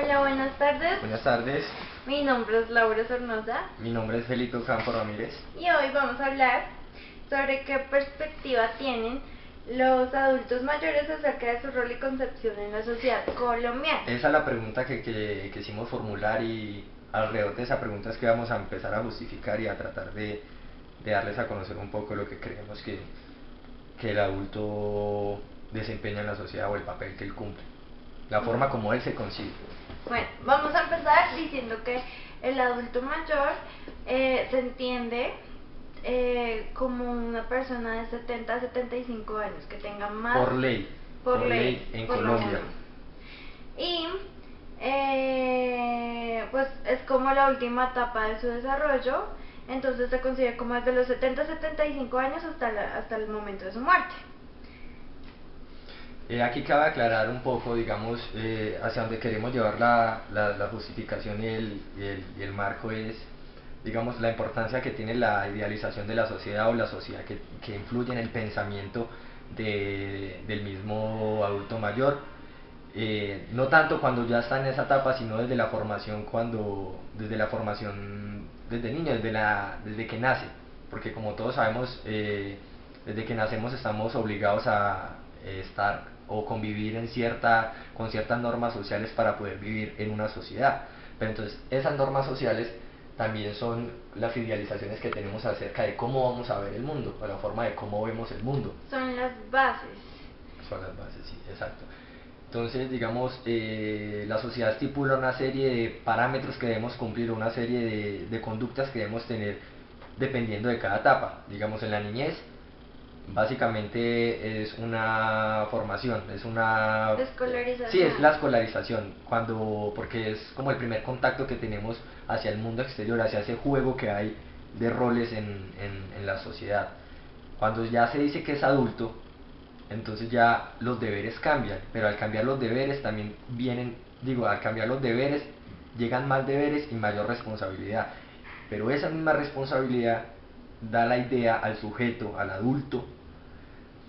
Hola, buenas tardes. Buenas tardes, Mi nombre es Laura Sornosa mi nombre es Felipe Ocampo Ramírez. y hoy vamos a hablar sobre qué perspectiva tienen los adultos mayores acerca de su rol y concepción en la sociedad colombiana. Esa es la pregunta que quisimos formular, y alrededor de esa pregunta es que vamos a empezar a justificar y a tratar de darles a conocer un poco lo que creemos que el adulto desempeña en la sociedad, o el papel que él cumple, la forma como él se concibe. Bueno, vamos a empezar diciendo que el adulto mayor se entiende como una persona de 70 a 75 años que tenga más... Por ley en por lo Colombia. menos. Y pues es como la última etapa de su desarrollo, entonces se considera como desde los 70 a 75 años hasta el momento de su muerte. Aquí cabe aclarar un poco, digamos, hacia donde queremos llevar la justificación y el marco es, digamos, la importancia que tiene la idealización de la sociedad, o la sociedad que influye en el pensamiento del mismo adulto mayor. No tanto cuando ya está en esa etapa, sino desde la formación, desde niño, desde que nace, porque como todos sabemos, desde que nacemos estamos obligados a estar o convivir con ciertas normas sociales para poder vivir en una sociedad. Pero entonces esas normas sociales también son las idealizaciones que tenemos acerca de cómo vamos a ver el mundo, o la forma de cómo vemos el mundo. Son las bases. Son las bases, sí, exacto. Entonces, digamos, la sociedad estipula una serie de parámetros que debemos cumplir, una serie de conductas que debemos tener dependiendo de cada etapa. Digamos, en la niñez, básicamente es una formación, es una... Escolarización. Sí, es la escolarización, porque es como el primer contacto que tenemos hacia el mundo exterior, hacia ese juego que hay de roles en la sociedad. Cuando ya se dice que es adulto, entonces ya los deberes cambian, pero al cambiar los deberes también al cambiar los deberes llegan más deberes y mayor responsabilidad, pero esa misma responsabilidad da la idea al sujeto, al adulto,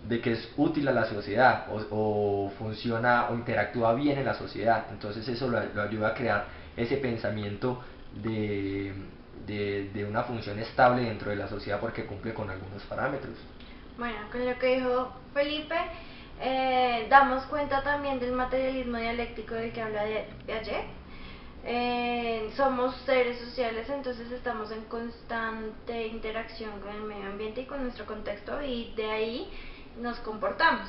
de que es útil a la sociedad, o funciona o interactúa bien en la sociedad. Entonces eso lo ayuda a crear ese pensamiento de una función estable dentro de la sociedad, porque cumple con algunos parámetros. Bueno, con lo que dijo Felipe, damos cuenta también del materialismo dialéctico del que habla de ayer. Somos seres sociales, entonces estamos en constante interacción con el medio ambiente y con nuestro contexto, y de ahí nos comportamos.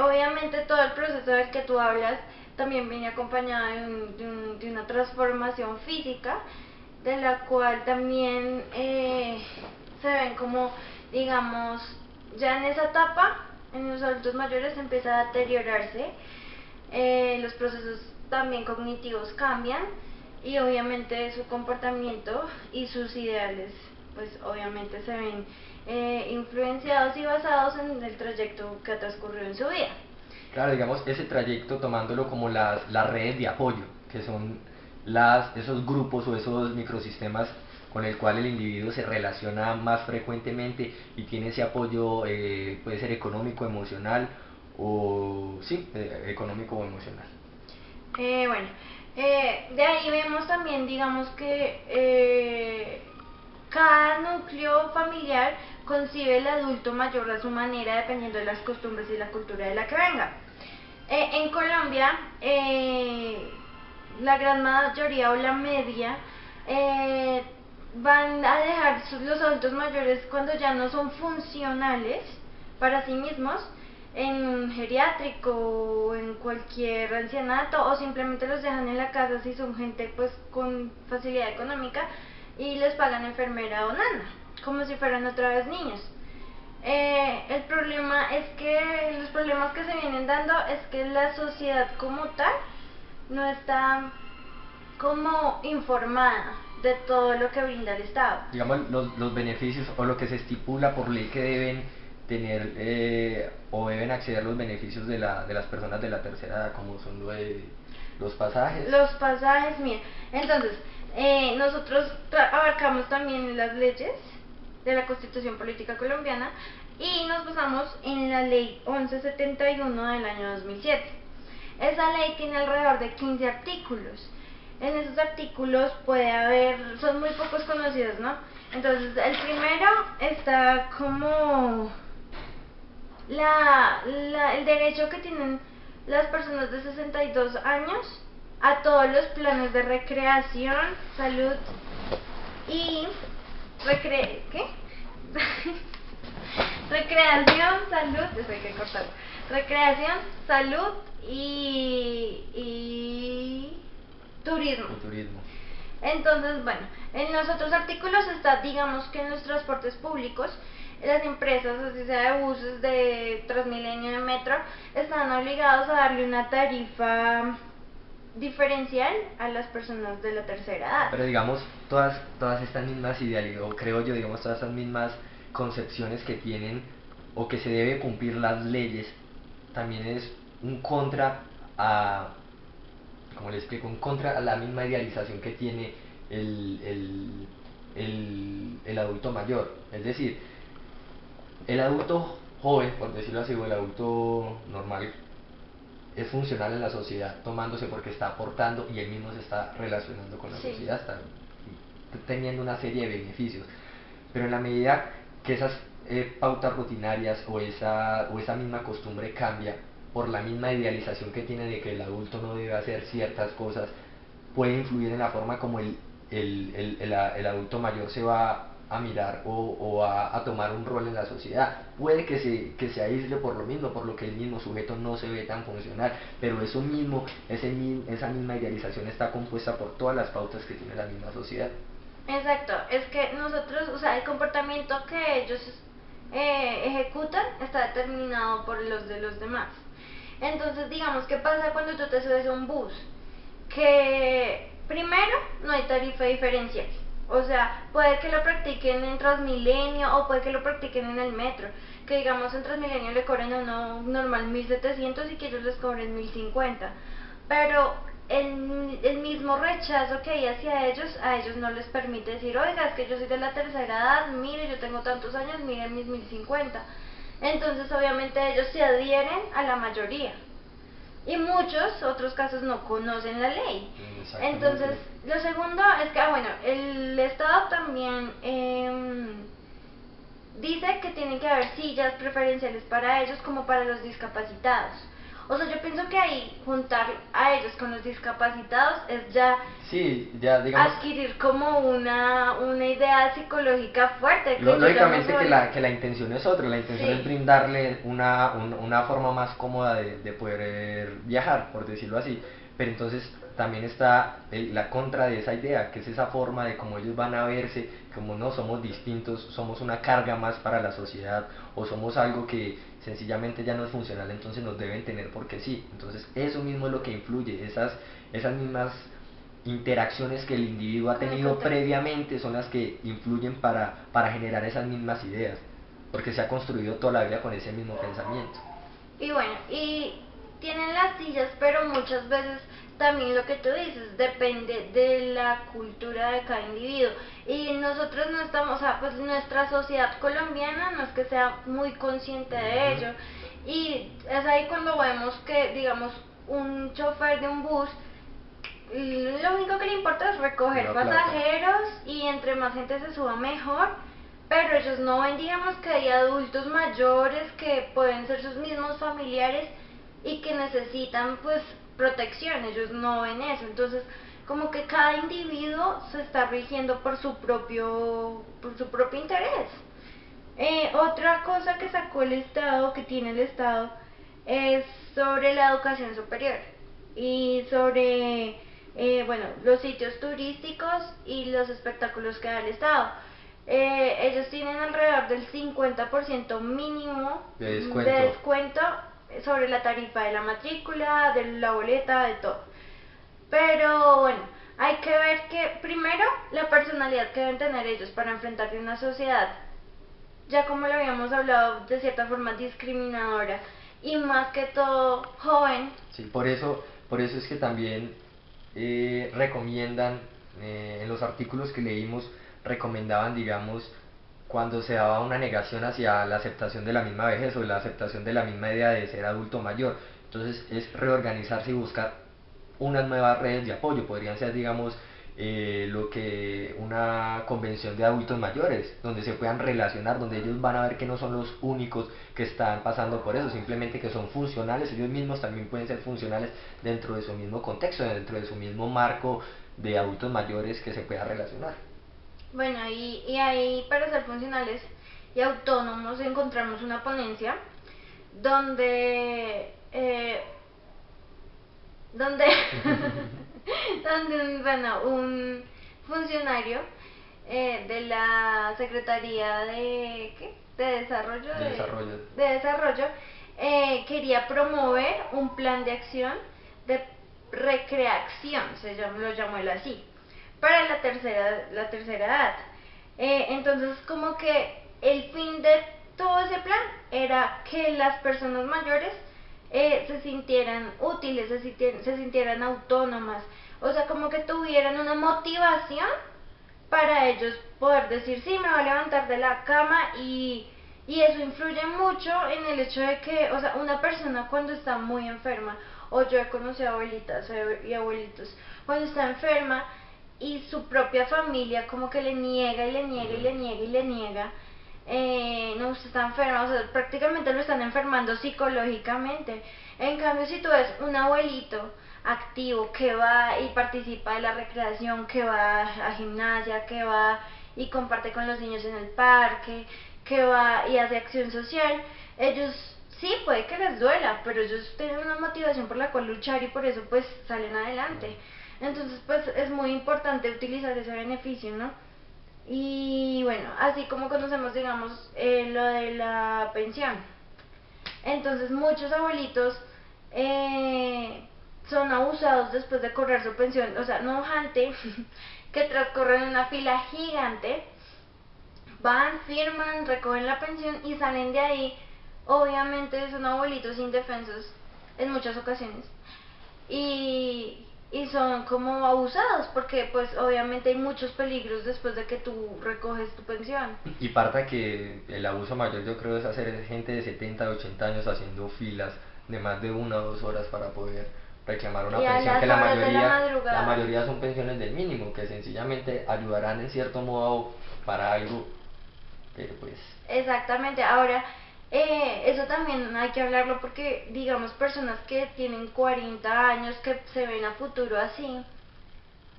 Obviamente todo el proceso del que tú hablas también viene acompañado de una transformación física, de la cual también se ven como, digamos, ya en esa etapa, en los adultos mayores empieza a deteriorarse, los procesos también cognitivos cambian, y obviamente su comportamiento y sus ideales pues obviamente se ven influenciados y basados en el trayecto que ha transcurrido en su vida. Claro, digamos, ese trayecto tomándolo como las redes de apoyo, que son esos grupos o esos microsistemas con el cual el individuo se relaciona más frecuentemente y tiene ese apoyo, puede ser económico, emocional, o sí, económico o emocional. Bueno, de ahí vemos también, digamos que cada núcleo familiar concibe el adulto mayor a su manera, dependiendo de las costumbres y la cultura de la que venga. En Colombia, la gran mayoría o la media van a dejar los adultos mayores cuando ya no son funcionales para sí mismos, en un geriátrico o en cualquier ancianato, o simplemente los dejan en la casa si son gente pues con facilidad económica y les pagan enfermera o nana, como si fueran otra vez niños. El problema es que los problemas que se vienen dando es que la sociedad como tal no está como informada de todo lo que brinda el Estado. Digamos, los beneficios o lo que se estipula por ley que deben tener, o deben acceder los beneficios de las personas de la tercera edad, como son los pasajes. Los pasajes, mira, entonces, nosotros abarcamos también las leyes de la Constitución Política Colombiana y nos basamos en la Ley 1171 del año 2007. Esa ley tiene alrededor de 15 artículos. En esos artículos puede haber, son muy pocos conocidos, ¿no? Entonces, el primero está como el derecho que tienen las personas de 62 años a todos los planes de recreación, salud y ¿qué? Recreación, salud, eso hay que cortarlo. Recreación, salud y turismo. Y turismo. Entonces, bueno, en los otros artículos está, digamos que en los transportes públicos, las empresas, así sea de buses, de Transmilenio, de metro, están obligados a darle una tarifa diferencial a las personas de la tercera edad. Pero digamos, todas estas mismas ideales, o creo yo, digamos, todas estas mismas concepciones que tienen o que se debe cumplir las leyes, también es un contra a, como le explico, un contra a la misma idealización que tiene el adulto mayor. Es decir, el adulto joven, por decirlo así, o el adulto normal, es funcional en la sociedad, tomándose porque está aportando y él mismo se está relacionando con la sociedad, está teniendo una serie de beneficios. Pero en la medida que esas pautas rutinarias o esa misma costumbre cambia por la misma idealización que tiene de que el adulto no debe hacer ciertas cosas, puede influir en la forma como el adulto mayor se va a mirar o a tomar un rol en la sociedad. Puede que se aísle por lo mismo, por lo que el mismo sujeto no se ve tan funcional, pero eso mismo, esa misma idealización está compuesta por todas las pautas que tiene la misma sociedad. Exacto, es que nosotros, o sea, el comportamiento que ellos ejecutan está determinado por los de los demás. Entonces, digamos, ¿qué pasa cuando tú te subes a un bus? Que primero no hay tarifa diferencial. O sea, puede que lo practiquen en Transmilenio o puede que lo practiquen en el metro. Que digamos en Transmilenio le cobren a uno normal 1.700 y que ellos les cobren 1.050. Pero el mismo rechazo que hay hacia ellos, a ellos no les permite decir, oiga, es que yo soy de la tercera edad, mire, yo tengo tantos años, mire mis 1.050. Entonces obviamente ellos se adhieren a la mayoría. Y muchos otros casos no conocen la ley. Entonces, lo segundo es que, bueno, el Estado también dice que tienen que haber sillas preferenciales para ellos como para los discapacitados. O sea, yo pienso que ahí juntar a ellos con los discapacitados es ya, ya digamos, adquirir como una idea psicológica fuerte. Lógicamente que la intención es otra, la intención es brindarle una forma más cómoda de poder viajar, por decirlo así. Pero entonces también está la contra de esa idea, que es esa forma de cómo ellos van a verse, como no somos distintos, somos una carga más para la sociedad, o somos algo que sencillamente ya no es funcional, entonces nos deben tener porque sí. Entonces eso mismo es lo que influye, esas mismas interacciones que el individuo ha tenido previamente son las que influyen para generar esas mismas ideas, porque se ha construido toda la vida con ese mismo pensamiento. Y bueno, y tienen las sillas, pero muchas veces también lo que tú dices depende de la cultura de cada individuo. Y nosotros no estamos, o sea, pues nuestra sociedad colombiana no es que sea muy consciente de ello. Y es ahí cuando vemos que, digamos, un chofer de un bus, lo único que le importa es recoger pasajeros y entre más gente se suba mejor. Pero ellos no ven, digamos, que hay adultos mayores que pueden ser sus mismos familiares y que necesitan pues protección, ellos no ven eso. Entonces como que cada individuo se está rigiendo por su propio interés. Otra cosa que sacó el Estado, que tiene el Estado, es sobre la educación superior y sobre bueno, los sitios turísticos y los espectáculos que da el Estado. Ellos tienen alrededor del 50% mínimo de descuento sobre la tarifa de la matrícula, de la boleta, de todo. Pero bueno, hay que ver que primero la personalidad que deben tener ellos para enfrentarse a una sociedad, ya como lo habíamos hablado, de cierta forma discriminadora y más que todo joven. Sí, por eso es que también recomiendan, en los artículos que leímos, recomendaban, digamos, cuando se daba una negación hacia la aceptación de la misma vejez o la aceptación de la misma idea de ser adulto mayor, Entonces es reorganizarse y buscar unas nuevas redes de apoyo. Podrían ser, digamos, lo que una convención de adultos mayores, donde se puedan relacionar, donde ellos van a ver que no son los únicos que están pasando por eso, simplemente que son funcionales, ellos mismos también pueden ser funcionales dentro de su mismo contexto, dentro de su mismo marco de adultos mayores que se pueda relacionar. Bueno, y ahí para ser funcionales y autónomos encontramos una ponencia donde donde donde un funcionario de la Secretaría de ¿qué? De Desarrollo De desarrollo. de Desarrollo quería promover un plan de acción de recreación, lo llamó él así, para la tercera edad. Entonces como que el fin de todo ese plan era que las personas mayores se sintieran útiles, se sintieran autónomas, o sea, como que tuvieran una motivación para ellos poder decir, sí, me voy a levantar de la cama y eso influye mucho en el hecho de que, o sea, una persona cuando está muy enferma, o yo he conocido abuelitas y abuelitos, cuando está enferma y su propia familia como que le niega y le niega y le niega y le niega, no, usted está enferma, o sea, prácticamente lo están enfermando psicológicamente. En cambio, si tú ves un abuelito activo que va y participa de la recreación, que va a gimnasia, que va y comparte con los niños en el parque, que va y hace acción social, ellos sí, puede que les duela, pero ellos tienen una motivación por la cual luchar y por eso pues salen adelante. Entonces pues es muy importante utilizar ese beneficio, ¿no? Y bueno, así como conocemos, digamos, lo de la pensión. Entonces muchos abuelitos son abusados después de cobrar su pensión. O sea, no gente que tras correr una fila gigante, van, firman, recogen la pensión y salen de ahí. Obviamente son abuelitos indefensos en muchas ocasiones. Y son como abusados porque pues obviamente hay muchos peligros después de que tú recoges tu pensión. Y parta que el abuso mayor yo creo es hacer gente de 70 80 años haciendo filas de más de 1 o 2 horas para poder reclamar una Y a pensión que las horas de la la madrugada. mayoría son pensiones del mínimo, que sencillamente ayudarán en cierto modo para algo, pero pues Exactamente, ahora eso también hay que hablarlo porque digamos personas que tienen 40 años que se ven a futuro así,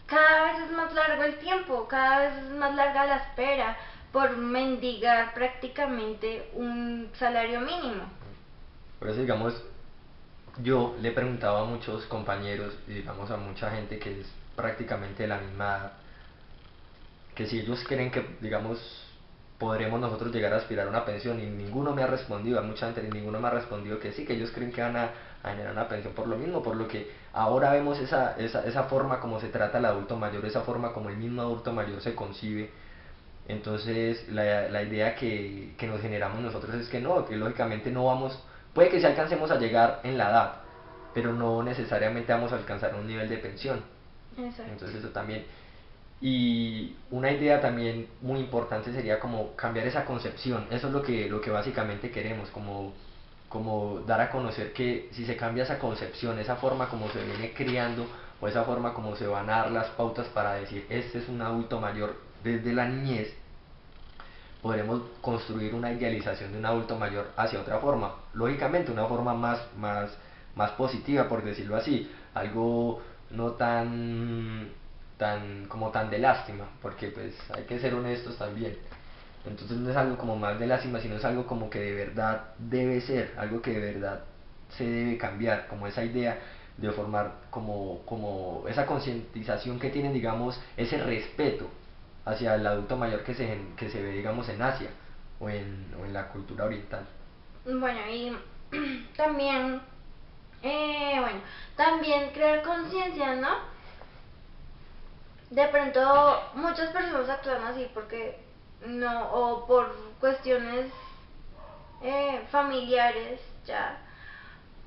cada vez es más largo el tiempo, cada vez es más larga la espera por mendigar prácticamente un salario mínimo. por eso digamos yo le preguntaba a muchos compañeros y digamos a mucha gente que es prácticamente de la misma edad, que si ellos creen que, digamos, podremos nosotros llegar a aspirar a una pensión y ninguno me ha respondido, a mucha gente ninguno me ha respondido que sí, que ellos creen que van a generar una pensión por lo mismo, por lo que ahora vemos esa forma como se trata al adulto mayor, esa forma como el mismo adulto mayor se concibe. Entonces la idea que nos generamos nosotros es que no, que lógicamente no vamos, puede que sí alcancemos a llegar en la edad, pero no necesariamente vamos a alcanzar un nivel de pensión. Exacto. Entonces eso también. Y una idea también muy importante sería como cambiar esa concepción. Eso es lo que básicamente queremos, como dar a conocer que si se cambia esa concepción, esa forma como se viene criando o esa forma como se van a dar las pautas para decir este es un adulto mayor desde la niñez, podremos construir una idealización de un adulto mayor hacia otra forma. Lógicamente una forma más positiva, por decirlo así, algo no tan de lástima, porque pues hay que ser honestos también. Entonces no es algo como más de lástima, sino es algo como que de verdad debe ser, algo que de verdad se debe cambiar, como esa idea de formar como esa concientización que tienen, digamos, ese respeto hacia el adulto mayor que se ve, digamos, en Asia o en la cultura oriental. Bueno, y también, bueno, también crear conciencia, ¿no? De pronto muchas personas actúan así porque no, o por cuestiones familiares ya,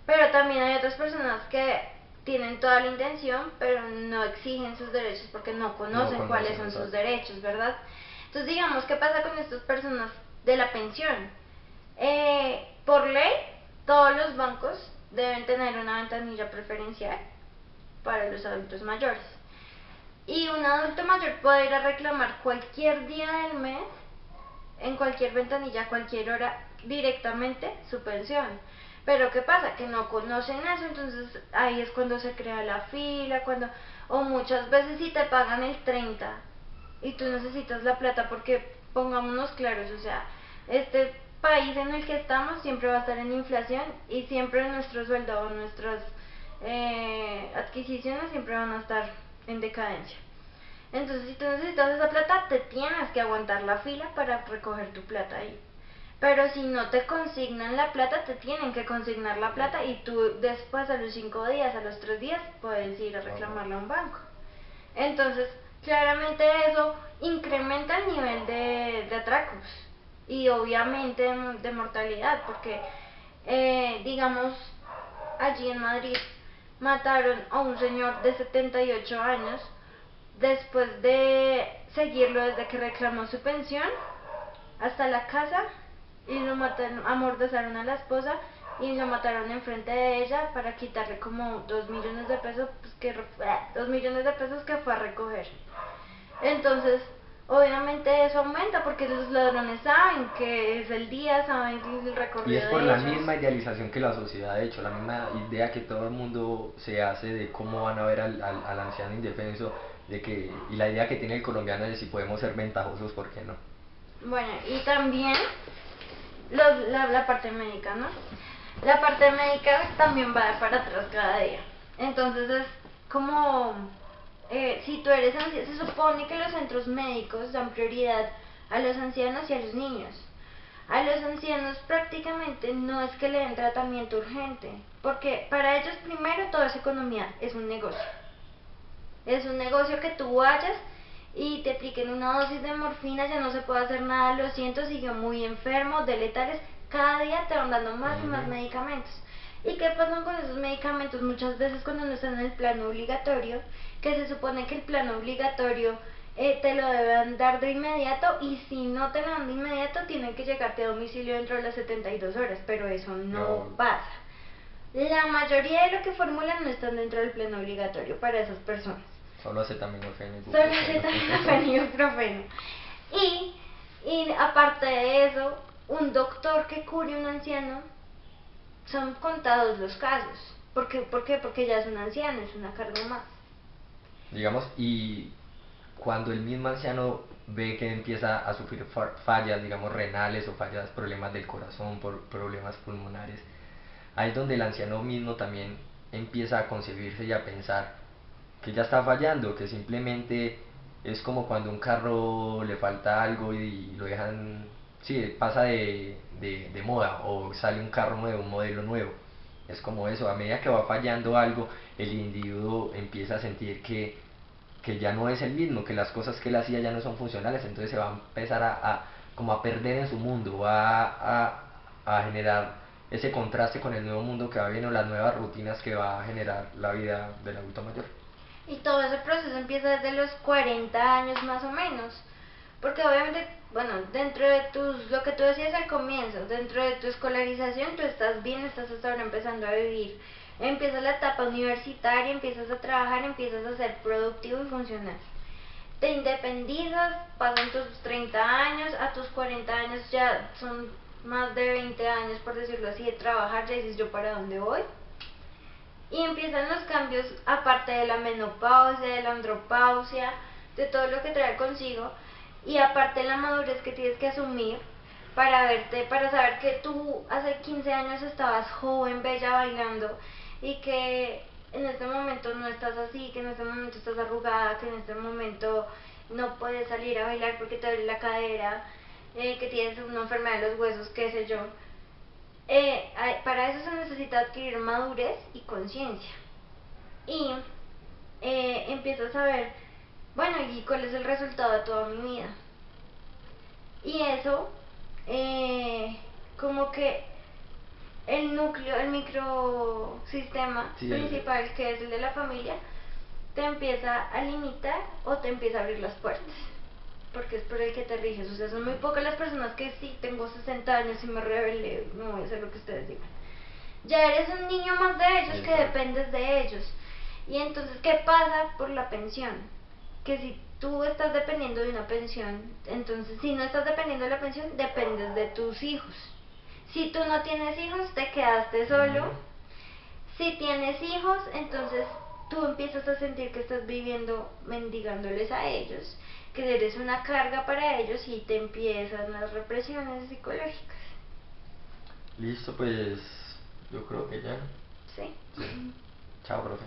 pero también hay otras personas que tienen toda la intención pero no exigen sus derechos porque no No conocen cuáles conocen, son sus exacto. derechos, ¿verdad? Entonces digamos, ¿qué pasa con estas personas de la pensión? Por ley todos los bancos deben tener una ventanilla preferencial para los adultos mayores. Y un adulto mayor puede ir a reclamar cualquier día del mes, en cualquier ventanilla, a cualquier hora, directamente su pensión. Pero ¿qué pasa? Que no conocen eso, entonces ahí es cuando se crea la fila, o muchas veces si te pagan el 30 y tú necesitas la plata porque, pongámonos claros, o sea, este país en el que estamos siempre va a estar en inflación y siempre nuestro sueldo o nuestras adquisiciones siempre van a estar en decadencia. Entonces, si tú necesitas esa plata, te tienes que aguantar la fila para recoger tu plata ahí. Pero si no te consignan la plata, te tienen que consignar la plata y tú después, a los 5 días, a los 3 días, puedes ir a reclamarla a un banco. Entonces, claramente eso incrementa el nivel de atracos y obviamente de mortalidad, porque digamos, allí en Madrid mataron a un señor de 78 años después de seguirlo desde que reclamó su pensión hasta la casa, y lo mataron, amordazaron a la esposa y lo mataron enfrente de ella para quitarle como 2 millones de pesos, pues, 2 millones de pesos que fue a recoger. Entonces, obviamente eso aumenta porque los ladrones saben que es el día, saben el recorrido Y es por de la ellos. misma idealización que la sociedad ha hecho, la misma idea que todo el mundo se hace de cómo van a ver al anciano indefenso, y la idea que tiene el colombiano de si podemos ser ventajosos, ¿por qué no? Bueno, y también la parte médica, ¿no? La parte médica también va para atrás cada día. Entonces es como, si tú eres anciano, se supone que los centros médicos dan prioridad a los ancianos y a los niños. A los ancianos prácticamente no es que le den tratamiento urgente, porque para ellos primero toda esa economía es un negocio. Es un negocio que tú vayas y te apliquen una dosis de morfina, ya no se puede hacer nada, lo siento, siguió muy enfermo, de letales, cada día te van dando más y más medicamentos. ¿Y qué pasa con esos medicamentos? Muchas veces cuando no están en el plano obligatorio, que se supone que el plano obligatorio te lo deben dar de inmediato, y si no te lo dan de inmediato, tienen que llegarte a domicilio dentro de las 72 horas, pero eso no pasa. La mayoría de lo que formulan no están dentro del plano obligatorio para esas personas. Solo acetaminofén y Solo acetaminofén y ibuprofeno. Y aparte de eso, un doctor que cure a un anciano, son contados los casos. ¿Por qué? Porque ya es un anciano, es una carga más. Digamos, y cuando el mismo anciano ve que empieza a sufrir fallas, digamos, renales o fallas, problemas del corazón, problemas pulmonares, ahí es donde el anciano mismo también empieza a concebirse y a pensar que ya está fallando, que simplemente es como cuando un carro le falta algo y lo dejan, sí, pasa de moda, o sale un carro nuevo, un modelo nuevo. Es como eso, a medida que va fallando algo, el individuo empieza a sentir que ya no es el mismo, que las cosas que él hacía ya no son funcionales, entonces se va a empezar como a perder en su mundo, a generar ese contraste con el nuevo mundo que va viendo, las nuevas rutinas que va a generar la vida del adulto mayor. Y todo ese proceso empieza desde los 40 años más o menos. Porque obviamente, bueno, dentro de lo que tú decías al comienzo, dentro de tu escolarización, tú estás bien, estás hasta ahora empezando a vivir. Empieza la etapa universitaria, empiezas a trabajar, empiezas a ser productivo y funcional. Te independizas, pasan tus 30 años, a tus 40 años ya son más de 20 años, por decirlo así, de trabajar, ya dices yo para dónde voy. Y empiezan los cambios, aparte de la menopausia, de la andropausia, de todo lo que trae consigo, y aparte la madurez que tienes que asumir para verte, para saber que tú hace 15 años estabas joven, bella, bailando, y que en este momento no estás así, que en este momento estás arrugada, que en este momento no puedes salir a bailar porque te duele la cadera, que tienes una enfermedad de los huesos, qué sé yo. Para eso se necesita adquirir madurez y conciencia. Y empiezas a ver, bueno, ¿y cuál es el resultado de toda mi vida? Y eso, como que el núcleo, el microsistema principal, que es el de la familia, te empieza a limitar o te empieza a abrir las puertas, porque es por el que te riges. O sea, son muy pocas las personas que sí, tengo 60 años y me rebelé, no voy a hacer lo que ustedes digan. Ya eres un niño más de ellos que Exacto. dependes de ellos. Y entonces, ¿qué pasa por la pensión? Que si tú estás dependiendo de una pensión, entonces si no estás dependiendo de la pensión, dependes de tus hijos. Si tú no tienes hijos, te quedaste solo. Ujú. Si tienes hijos, entonces tú empiezas a sentir que estás viviendo mendigándoles a ellos, que eres una carga para ellos y te empiezan las represiones psicológicas. Listo, pues yo creo que ya. ¿Sí? Sí. Chao, profe.